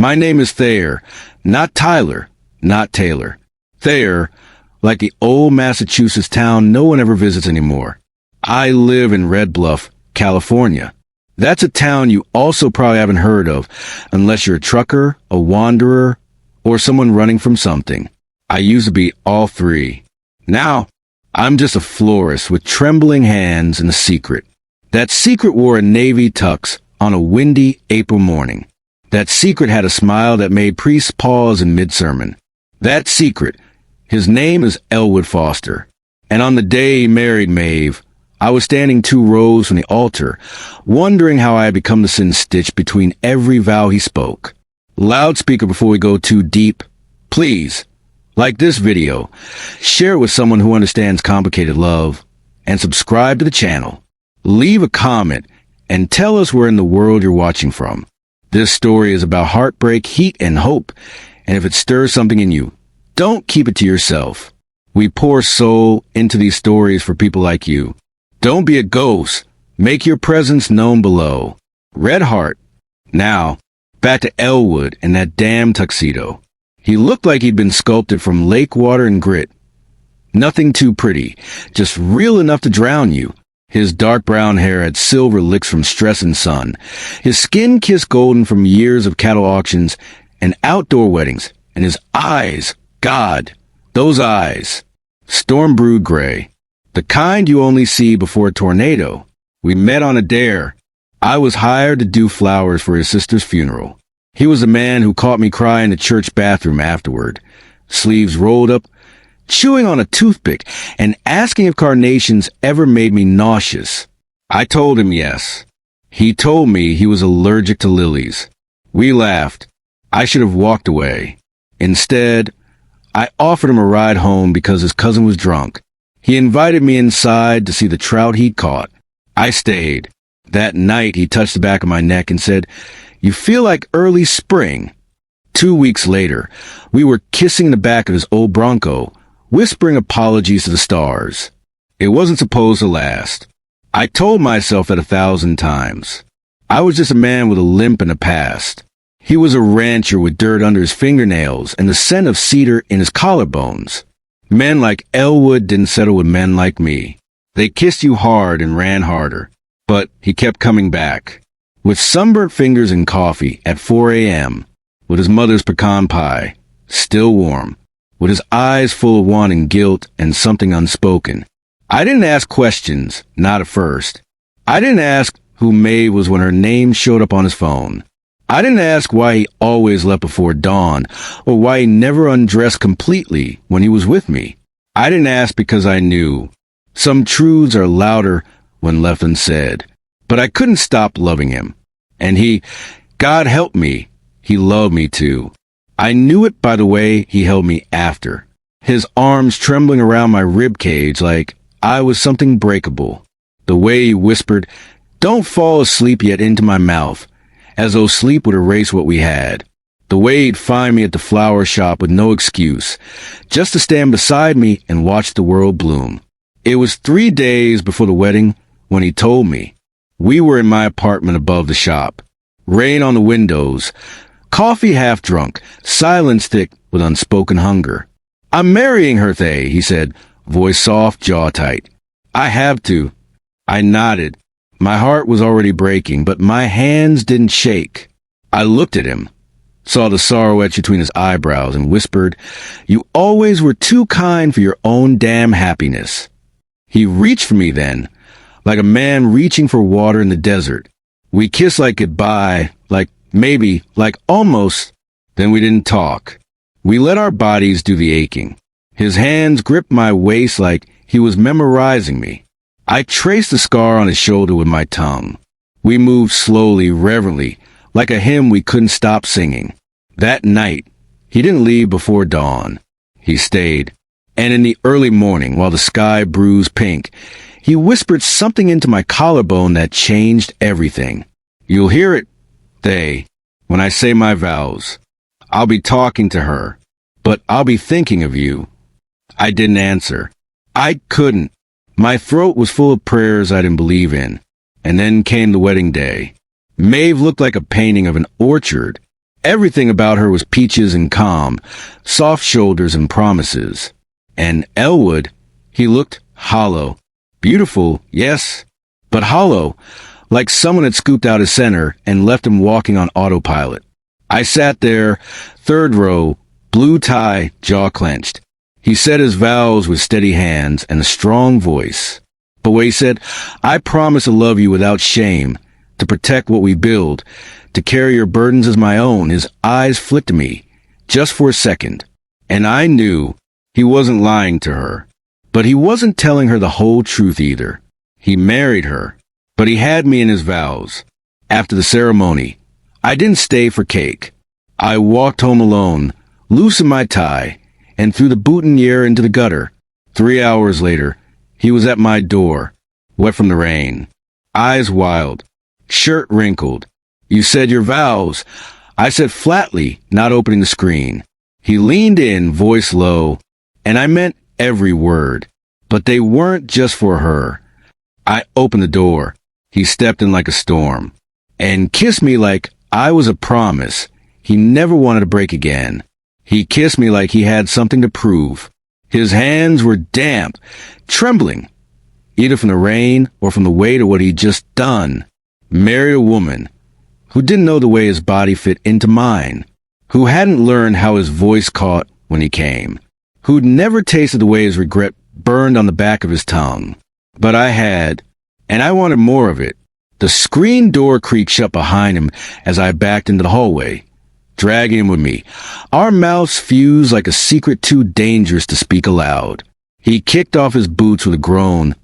My name is Thayer, not Tyler, not Taylor. Thayer, like the old Massachusetts town no one ever visits anymore. I live in Red Bluff, California. That's a town you also probably haven't heard of, unless you're a trucker, a wanderer, or someone running from something. I used to be all three. Now, I'm just a florist with trembling hands and a secret. That secret wore a navy tux on a windy April morning. That secret had a smile that made priests pause in mid-sermon. That secret, his name is Elwood Foster. And on the day he married Maeve, I was standing 2 rows from the altar, wondering how I had become the sin stitched between every vow he spoke. Loudspeaker before we go too deep. Please, like this video, share it with someone who understands complicated love, and subscribe to the channel. Leave a comment and tell us where in the world you're watching from. This story is about heartbreak, heat, and hope, and if it stirs something in you, don't keep it to yourself. We pour soul into these stories for people like you. Don't be a ghost. Make your presence known below. Red Heart. Now, back to Elwood and that damn tuxedo. He looked like he'd been sculpted from lake water and grit. Nothing too pretty, just real enough to drown you. His dark brown hair had silver licks from stress and sun. His skin kissed golden from years of cattle auctions and outdoor weddings. And his eyes, God, those eyes. Storm-brewed gray. The kind you only see before a tornado. We met on a dare. I was hired to do flowers for his sister's funeral. He was the man who caught me crying in the church bathroom afterward. Sleeves rolled up, chewing on a toothpick, and asking if carnations ever made me nauseous. I told him yes. He told me he was allergic to lilies. We laughed. I should have walked away. Instead, I offered him a ride home because his cousin was drunk. He invited me inside to see the trout he'd caught. I stayed. That night, he touched the back of my neck and said, "You feel like early spring." 2 weeks later, we were kissing the back of his old Bronco, whispering apologies to the stars. It wasn't supposed to last. I told myself that 1,000 times. I was just a man with a limp and a past. He was a rancher with dirt under his fingernails and the scent of cedar in his collarbones. Men like Elwood didn't settle with men like me. They kissed you hard and ran harder. But he kept coming back. With sunburnt fingers and coffee at 4 a.m., with his mother's pecan pie, still warm, with his eyes full of wanting guilt and something unspoken. I didn't ask questions, not at first. I didn't ask who Maeve was when her name showed up on his phone. I didn't ask why he always left before dawn, or why he never undressed completely when he was with me. I didn't ask because I knew. Some truths are louder when left unsaid. But I couldn't stop loving him. And God help me, he loved me too. I knew it by the way he held me after. His arms trembling around my rib cage like I was something breakable. The way he whispered, "Don't fall asleep yet," into my mouth, as though sleep would erase what we had. The way he'd find me at the flower shop with no excuse, just to stand beside me and watch the world bloom. It was 3 days before the wedding when he told me. We were in my apartment above the shop. Rain on the windows. Coffee half drunk. Silence thick with unspoken hunger. "I'm marrying her, Thay," he said, voice soft, jaw tight. "I have to." I nodded. My heart was already breaking, but my hands didn't shake. I looked at him, saw the sorrow etched between his eyebrows, and whispered, "You always were too kind for your own damn happiness." He reached for me then, like a man reaching for water in the desert. We kissed like goodbye, like maybe, like almost. Then we didn't talk. We let our bodies do the aching. His hands gripped my waist like he was memorizing me. I traced the scar on his shoulder with my tongue. We moved slowly, reverently, like a hymn we couldn't stop singing. That night, he didn't leave before dawn. He stayed. And in the early morning, while the sky bruised pink, he whispered something into my collarbone that changed everything. "You'll hear it, Thay, when I say my vows. I'll be talking to her, but I'll be thinking of you." I didn't answer. I couldn't. My throat was full of prayers I didn't believe in. And then came the wedding day. Maeve looked like a painting of an orchard. Everything about her was peaches and calm, soft shoulders and promises. And Elwood, he looked hollow. Beautiful, yes, but hollow, like someone had scooped out his center and left him walking on autopilot. I sat there, third row, blue tie, jaw clenched. He said his vows with steady hands and a strong voice. But when he said, I promise to love you without shame, to protect what we build, to carry your burdens as my own, his eyes flicked me, just for a second. And I knew he wasn't lying to her. But he wasn't telling her the whole truth either. He married her, but he had me in his vows. After the ceremony, I didn't stay for cake. I walked home alone, loosened my tie, and threw the boutonniere into the gutter. 3 hours later, he was at my door, wet from the rain, eyes wild, shirt wrinkled. You said your vows. I said flatly, not opening the screen. He leaned in, voice low, and I meant every word. But they weren't just for her. I opened the door. He stepped in like a storm and kissed me like I was a promise he never wanted to break again. He kissed me like he had something to prove. His hands were damp, trembling, either from the rain or from the weight of what he'd just done. Married a woman who didn't know the way his body fit into mine, who hadn't learned how his voice caught when he came, who'd never tasted the way his regret burned on the back of his tongue. But I had, and I wanted more of it. The screen door creaked shut behind him as I backed into the hallway, dragging him with me. Our mouths fused like a secret too dangerous to speak aloud. He kicked off his boots with a groan,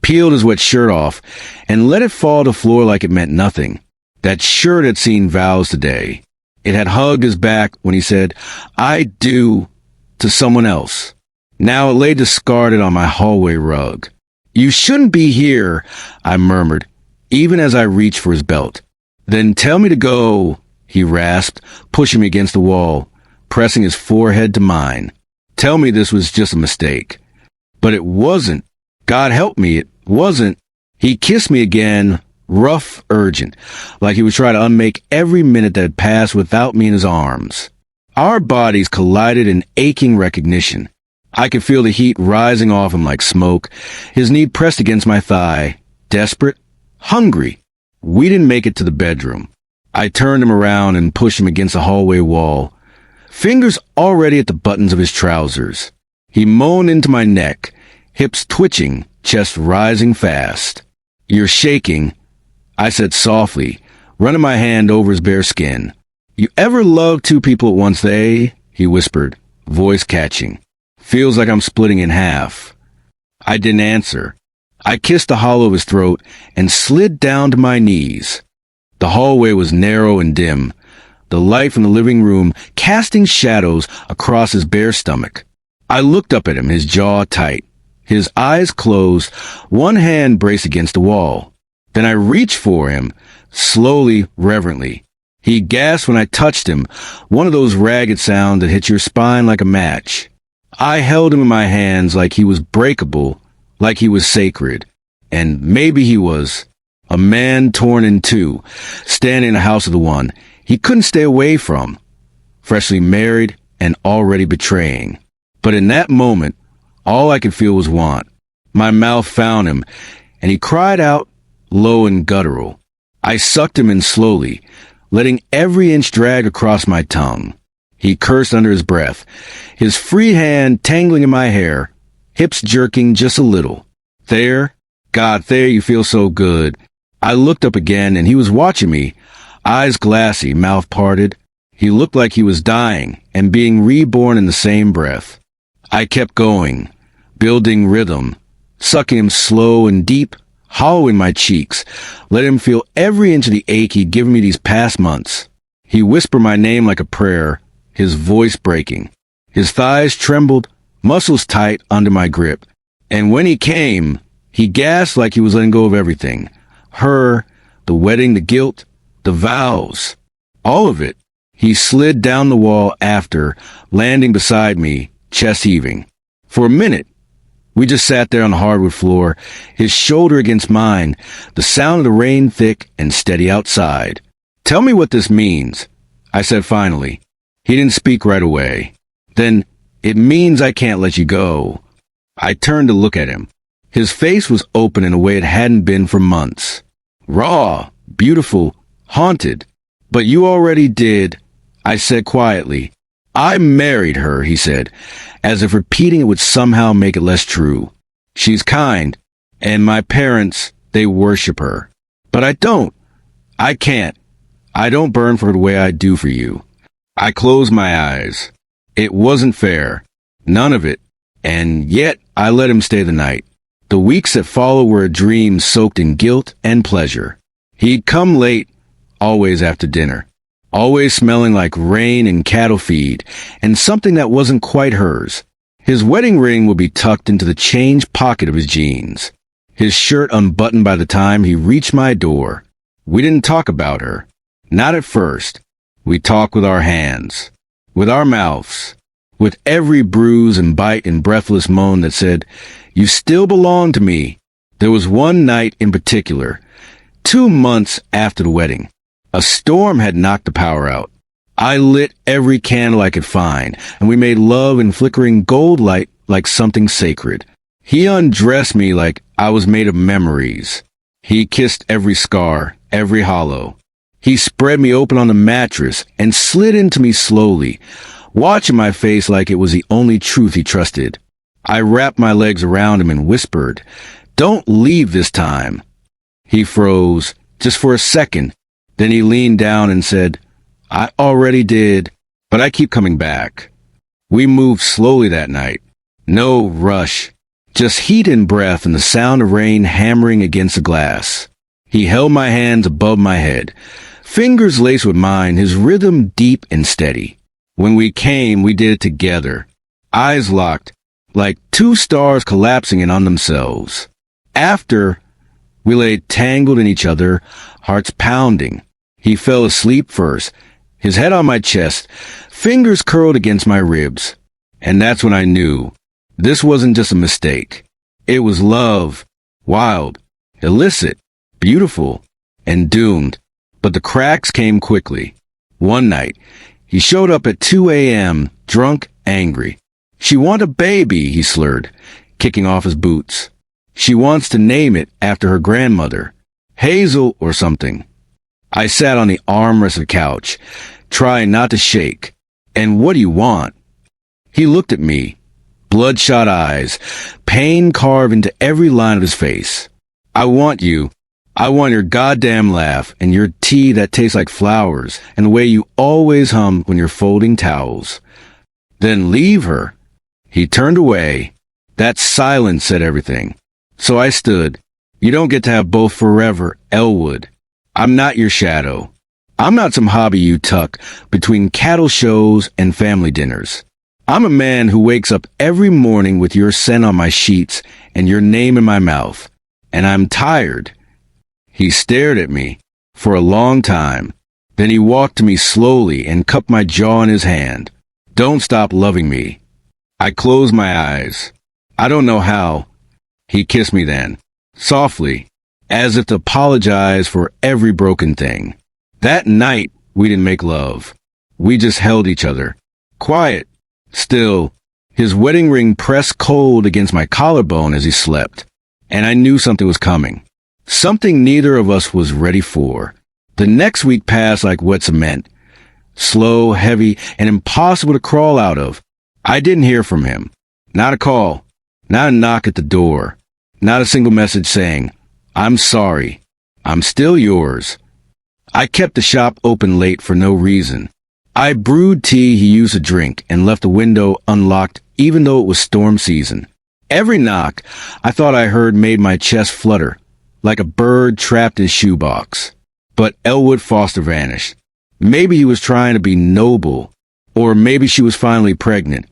peeled his wet shirt off, and let it fall to the floor like it meant nothing. That shirt had seen vows today. It had hugged his back when he said, I do, to someone else. Now it lay discarded on my hallway rug. You shouldn't be here, I murmured, even as I reached for his belt. Then tell me to go, he rasped, pushing me against the wall, pressing his forehead to mine. Tell me this was just a mistake. But it wasn't. God help me, it wasn't. He kissed me again, rough, urgent, like he was trying to unmake every minute that had passed without me in his arms. Our bodies collided in aching recognition. I could feel the heat rising off him like smoke, his knee pressed against my thigh, desperate, hungry. We didn't make it to the bedroom. I turned him around and pushed him against the hallway wall, fingers already at the buttons of his trousers. He moaned into my neck, hips twitching, chest rising fast. You're shaking, I said softly, running my hand over his bare skin. You ever love two people at once, eh? He whispered, voice catching. Feels like I'm splitting in half. I didn't answer. I kissed the hollow of his throat and slid down to my knees. The hallway was narrow and dim, the light from the living room casting shadows across his bare stomach. I looked up at him, his jaw tight, his eyes closed, one hand braced against the wall. Then I reached for him, slowly, reverently. He gasped when I touched him, one of those ragged sounds that hit your spine like a match. I held him in my hands like he was breakable, like he was sacred. And maybe he was. A man torn in two, standing in the house of the one he couldn't stay away from, freshly married and already betraying. But in that moment, all I could feel was want. My mouth found him, and he cried out, low and guttural. I sucked him in slowly, letting every inch drag across my tongue. He cursed under his breath, his free hand tangling in my hair, hips jerking just a little. There, God, there you feel so good. I looked up again, and he was watching me, eyes glassy, mouth parted. He looked like he was dying and being reborn in the same breath. I kept going, building rhythm, sucking him slow and deep, hollowing my cheeks, let him feel every inch of the ache he'd given me these past months. He whispered my name like a prayer, his voice breaking. His thighs trembled, muscles tight under my grip. And when he came, he gasped like he was letting go of everything. Her, the wedding, the guilt, the vows, all of it. He slid down the wall after, landing beside me, chest heaving. For a minute, we just sat there on the hardwood floor, his shoulder against mine, the sound of the rain thick and steady outside. Tell me what this means, I said finally. He didn't speak right away. Then, it means I can't let you go. I turned to look at him. His face was open in a way it hadn't been for months. Raw, beautiful, haunted. But you already did, I said quietly. I married her, he said, as if repeating it would somehow make it less true. She's kind, and my parents, they worship her. But I don't. I can't. I don't burn for her the way I do for you. I closed my eyes. It wasn't fair. None of it. And yet, I let him stay the night. The weeks that followed were a dream soaked in guilt and pleasure. He'd come late, always after dinner, always smelling like rain and cattle feed, and something that wasn't quite hers. His wedding ring would be tucked into the change pocket of his jeans, his shirt unbuttoned by the time he reached my door. We didn't talk about her. Not at first. We talked with our hands, with our mouths, with every bruise and bite and breathless moan that said, "You still belong to me." There was one night in particular, 2 months after the wedding. A storm had knocked the power out. I lit every candle I could find, and we made love in flickering gold light like something sacred. He undressed me like I was made of memories. He kissed every scar, every hollow. He spread me open on the mattress and slid into me slowly, watching my face like it was the only truth he trusted. I wrapped my legs around him and whispered, "Don't leave this time." He froze, just for a second. Then he leaned down and said, "I already did, but I keep coming back." We moved slowly that night. No rush, just heat and breath and the sound of rain hammering against the glass. He held my hands above my head, fingers laced with mine, his rhythm deep and steady. When we came, we did it together, eyes locked, like 2 stars collapsing in on themselves. After, we lay tangled in each other, hearts pounding. He fell asleep first, his head on my chest, fingers curled against my ribs. And that's when I knew. This wasn't just a mistake. It was love, wild, illicit, beautiful, and doomed. But the cracks came quickly. One night, he showed up at 2 a.m., drunk, angry. "She want a baby," he slurred, kicking off his boots. "She wants to name it after her grandmother, Hazel or something." I sat on the armrest of the couch, trying not to shake. "And what do you want?" He looked at me, bloodshot eyes, pain carved into every line of his face. "I want you. I want your goddamn laugh and your tea that tastes like flowers and the way you always hum when you're folding towels." "Then leave her." He turned away. That silence said everything. So I stood. "You don't get to have both forever, Elwood. I'm not your shadow. I'm not some hobby you tuck between cattle shows and family dinners. I'm a man who wakes up every morning with your scent on my sheets and your name in my mouth. And I'm tired." He stared at me for a long time. Then he walked to me slowly and cupped my jaw in his hand. "Don't stop loving me." I closed my eyes. I don't know how. He kissed me then, softly, as if to apologize for every broken thing. That night, we didn't make love. We just held each other. Quiet, still, his wedding ring pressed cold against my collarbone as he slept. And I knew something was coming. Something neither of us was ready for. The next week passed like wet cement. Slow, heavy, and impossible to crawl out of. I didn't hear from him. Not a call. Not a knock at the door. Not a single message saying, "I'm sorry. I'm still yours." I kept the shop open late for no reason. I brewed tea he used to drink and left the window unlocked even though it was storm season. Every knock I thought I heard made my chest flutter, like a bird trapped in a shoebox. But Elwood Foster vanished. Maybe he was trying to be noble, or maybe she was finally pregnant,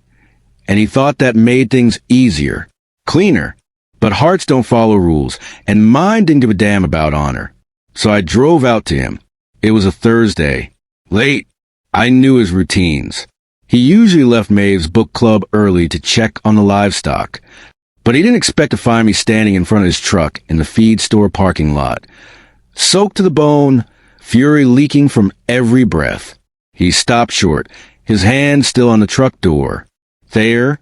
and he thought that made things easier, cleaner. But hearts don't follow rules, and mine didn't give a damn about honor. So I drove out to him. It was a Thursday. Late. I knew his routines. He usually left Maeve's book club early to check on the livestock, but he didn't expect to find me standing in front of his truck in the feed store parking lot, soaked to the bone, fury leaking from every breath. He stopped short, his hand still on the truck door. Thayer,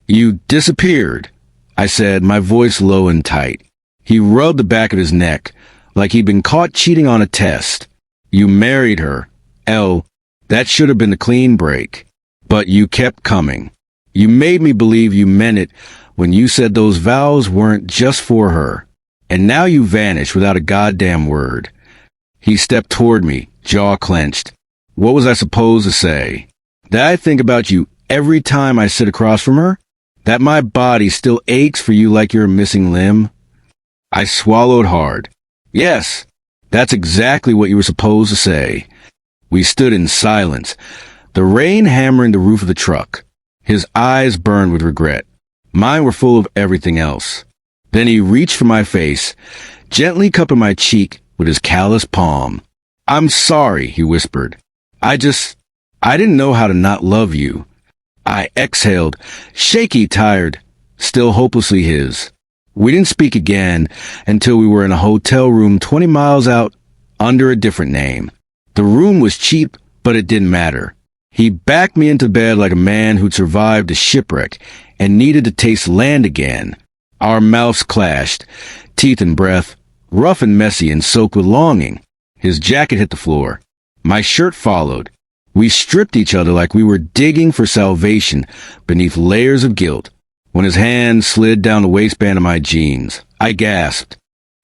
you disappeared, I said, my voice low and tight. He rubbed the back of his neck, like he'd been caught cheating on a test. You married her. Elle, that should have been the clean break. But you kept coming. You made me believe you meant it when you said those vows weren't just for her. And now you vanish without a goddamn word. He stepped toward me, jaw clenched. What was I supposed to say? That I think about you every time I sit across from her? That my body still aches for you like you're a missing limb? I swallowed hard. Yes, that's exactly what you were supposed to say. We stood in silence, the rain hammering the roof of the truck. His eyes burned with regret. Mine were full of everything else. Then he reached for my face, gently cupping my cheek with his calloused palm. I'm sorry, he whispered. I didn't know how to not love you. I exhaled, shaky, tired, still hopelessly his. We didn't speak again until we were in a hotel room 20 miles out under a different name. The room was cheap, but it didn't matter. He backed me into bed like a man who'd survived a shipwreck and needed to taste land again. Our mouths clashed, teeth and breath, rough and messy and soaked with longing. His jacket hit the floor. My shirt followed. We stripped each other like we were digging for salvation beneath layers of guilt. When his hand slid down the waistband of my jeans, I gasped.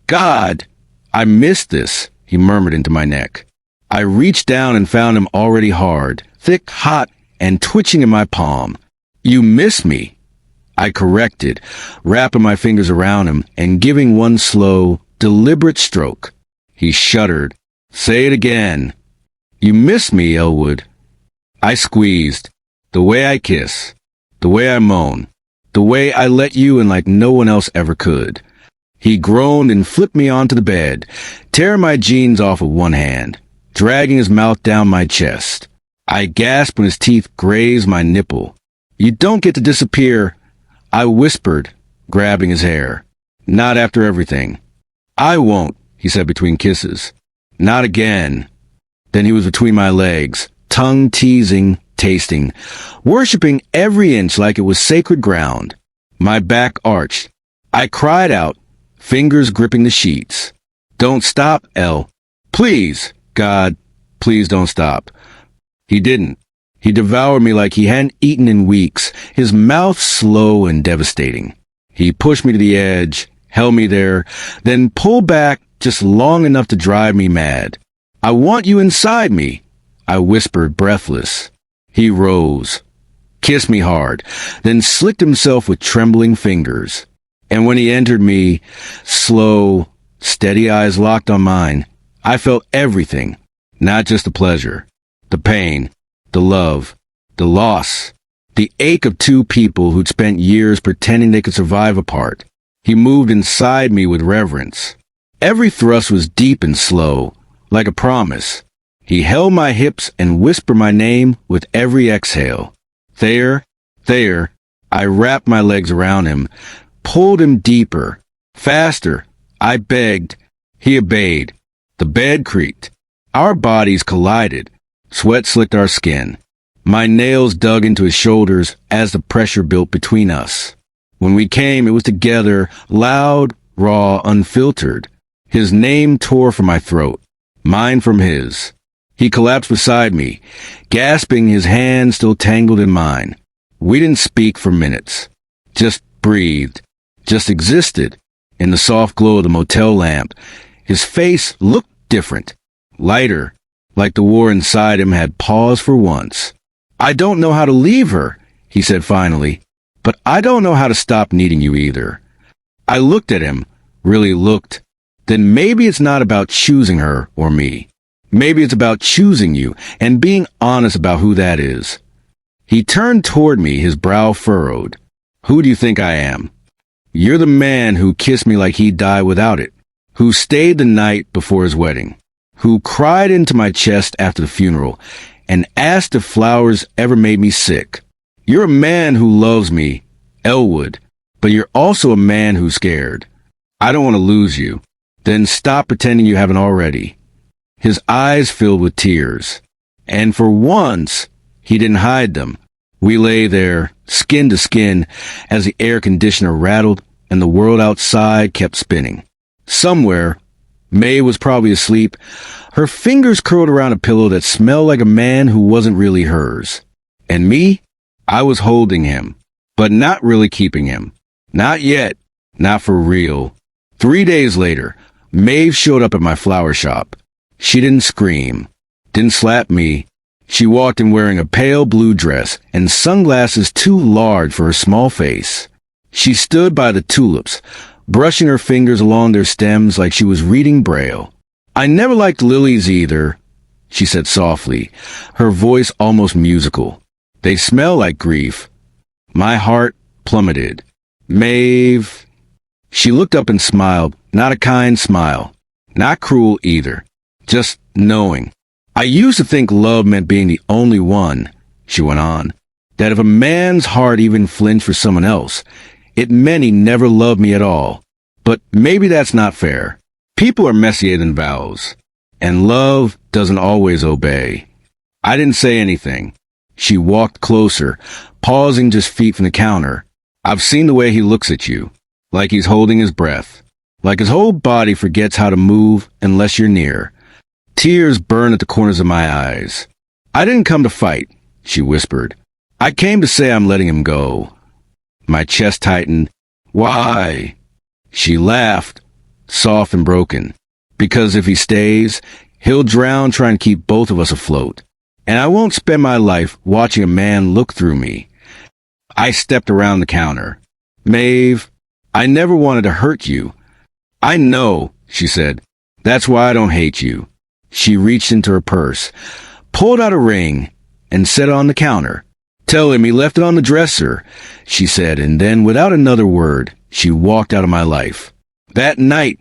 God, I missed this, he murmured into my neck. I reached down and found him already hard, thick, hot, and twitching in my palm. You miss me, I corrected, wrapping my fingers around him and giving one slow, deliberate stroke. He shuddered. Say it again. You miss me, Elwood. I squeezed. The way I kiss. The way I moan. The way I let you in like no one else ever could. He groaned and flipped me onto the bed, tearing my jeans off with one hand, dragging his mouth down my chest. I gasped when his teeth grazed my nipple. You don't get to disappear, I whispered, grabbing his hair. Not after everything. I won't, he said between kisses. Not again. Then he was between my legs, tongue teasing, tasting, worshipping every inch like it was sacred ground. My back arched. I cried out, fingers gripping the sheets. Don't stop, Elle. Please, God, please don't stop. He didn't. He devoured me like he hadn't eaten in weeks, his mouth slow and devastating. He pushed me to the edge, held me there, then pulled back just long enough to drive me mad. I want you inside me, I whispered, breathless. He rose, kissed me hard, then slicked himself with trembling fingers. And when he entered me, slow, steady eyes locked on mine, I felt everything, not just the pleasure, the pain, the love, the loss, the ache of two people who'd spent years pretending they could survive apart. He moved inside me with reverence. Every thrust was deep and slow, like a promise. He held my hips and whispered my name with every exhale. Thayer, Thayer. I wrapped my legs around him, pulled him deeper, faster. I begged. He obeyed. The bed creaked. Our bodies collided. Sweat slicked our skin. My nails dug into his shoulders as the pressure built between us. When we came, it was together, loud, raw, unfiltered. His name tore from my throat, mine from his. He collapsed beside me, gasping, his hand still tangled in mine. We didn't speak for minutes, just breathed, just existed. In the soft glow of the motel lamp, his face looked different, lighter, like the war inside him had paused for once. I don't know how to leave her, he said finally, but I don't know how to stop needing you either. I looked at him, really looked. Then maybe it's not about choosing her or me. Maybe it's about choosing you and being honest about who that is. He turned toward me, his brow furrowed. Who do you think I am? You're the man who kissed me like he'd die without it, who stayed the night before his wedding, who cried into my chest after the funeral and asked if flowers ever made me sick. You're a man who loves me, Elwood, but you're also a man who's scared. I don't want to lose you. Then stop pretending you haven't already. His eyes filled with tears. And for once, he didn't hide them. We lay there, skin to skin, as the air conditioner rattled and the world outside kept spinning. Somewhere, May was probably asleep, her fingers curled around a pillow that smelled like a man who wasn't really hers. And me? I was holding him, but not really keeping him. Not yet. Not for real. 3 days later, Maeve showed up at my flower shop. She didn't scream, didn't slap me. She walked in wearing a pale blue dress and sunglasses too large for her small face. She stood by the tulips, brushing her fingers along their stems like she was reading Braille. "I never liked lilies either," she said softly, her voice almost musical. "They smell like grief." My heart plummeted. "Maeve." She looked up and smiled, not a kind smile, not cruel either, just knowing. "I used to think love meant being the only one," she went on, "that if a man's heart even flinched for someone else, it meant he never loved me at all. But maybe that's not fair. People are messier than vows, and love doesn't always obey." I didn't say anything. She walked closer, pausing just feet from the counter. "I've seen the way he looks at you, like he's holding his breath, like his whole body forgets how to move unless you're near." Tears burned at the corners of my eyes. "I didn't come to fight," she whispered. "I came to say I'm letting him go." My chest tightened. "Why?" She laughed, soft and broken. "Because if he stays, he'll drown trying to keep both of us afloat. And I won't spend my life watching a man look through me." I stepped around the counter. "Maeve, I never wanted to hurt you." "I know," she said. "That's why I don't hate you." She reached into her purse, pulled out a ring, and set it on the counter. "Tell him he left it on the dresser," she said, and then, without another word, she walked out of my life. That night,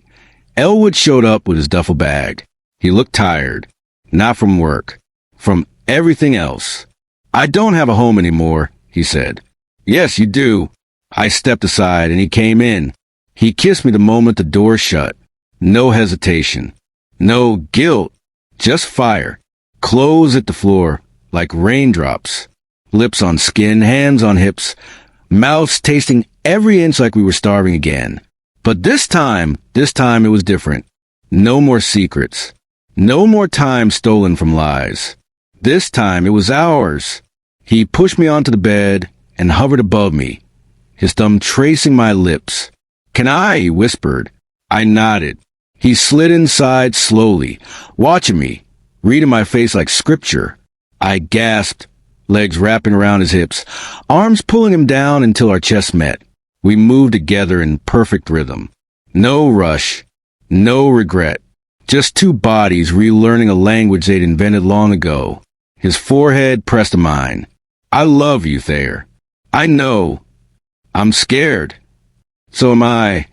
Elwood showed up with his duffel bag. He looked tired, not from work, from everything else. "I don't have a home anymore," he said. "Yes, you do." I stepped aside, and he came in. He kissed me the moment the door shut. No hesitation. No guilt. Just fire. Clothes at the floor, like raindrops. Lips on skin, hands on hips. Mouths tasting every inch like we were starving again. But this time it was different. No more secrets. No more time stolen from lies. This time it was ours. He pushed me onto the bed and hovered above me, his thumb tracing my lips. "Can I?" he whispered. I nodded. He slid inside slowly, watching me, reading my face like scripture. I gasped, legs wrapping around his hips, arms pulling him down until our chests met. We moved together in perfect rhythm. No rush, no regret, just two bodies relearning a language they'd invented long ago. His forehead pressed to mine. "I love you, Thayer." "I know." "I'm scared." "So am I."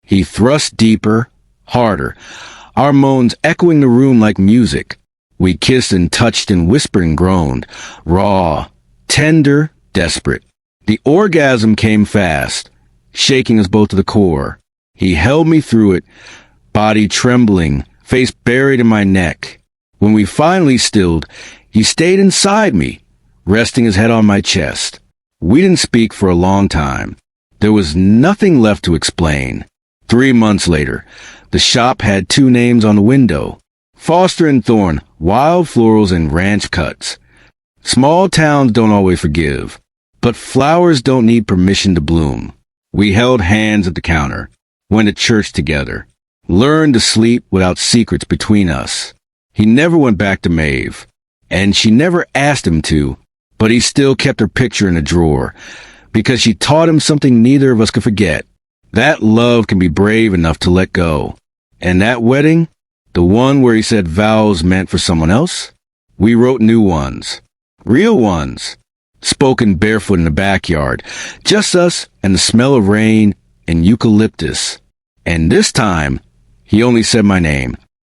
He thrust deeper, harder, our moans echoing the room like music. We kissed and touched and whispered and groaned, raw, tender, desperate. The orgasm came fast, shaking us both to the core. He held me through it, body trembling, face buried in my neck. When we finally stilled, he stayed inside me, resting his head on my chest. We didn't speak for a long time. There was nothing left to explain. 3 months later, the shop had 2 names on the window: Foster and Thorne, wild florals and ranch cuts. Small towns don't always forgive, but flowers don't need permission to bloom. We held hands at the counter, went to church together, learned to sleep without secrets between us. He never went back to Maeve, and she never asked him to, but he still kept her picture in a drawer, because she taught him something neither of us could forget. That love can be brave enough to let go. And that wedding, the one where he said vows meant for someone else, we wrote new ones. Real ones. Spoken barefoot in the backyard. Just us and the smell of rain and eucalyptus. And this time, he only said my name.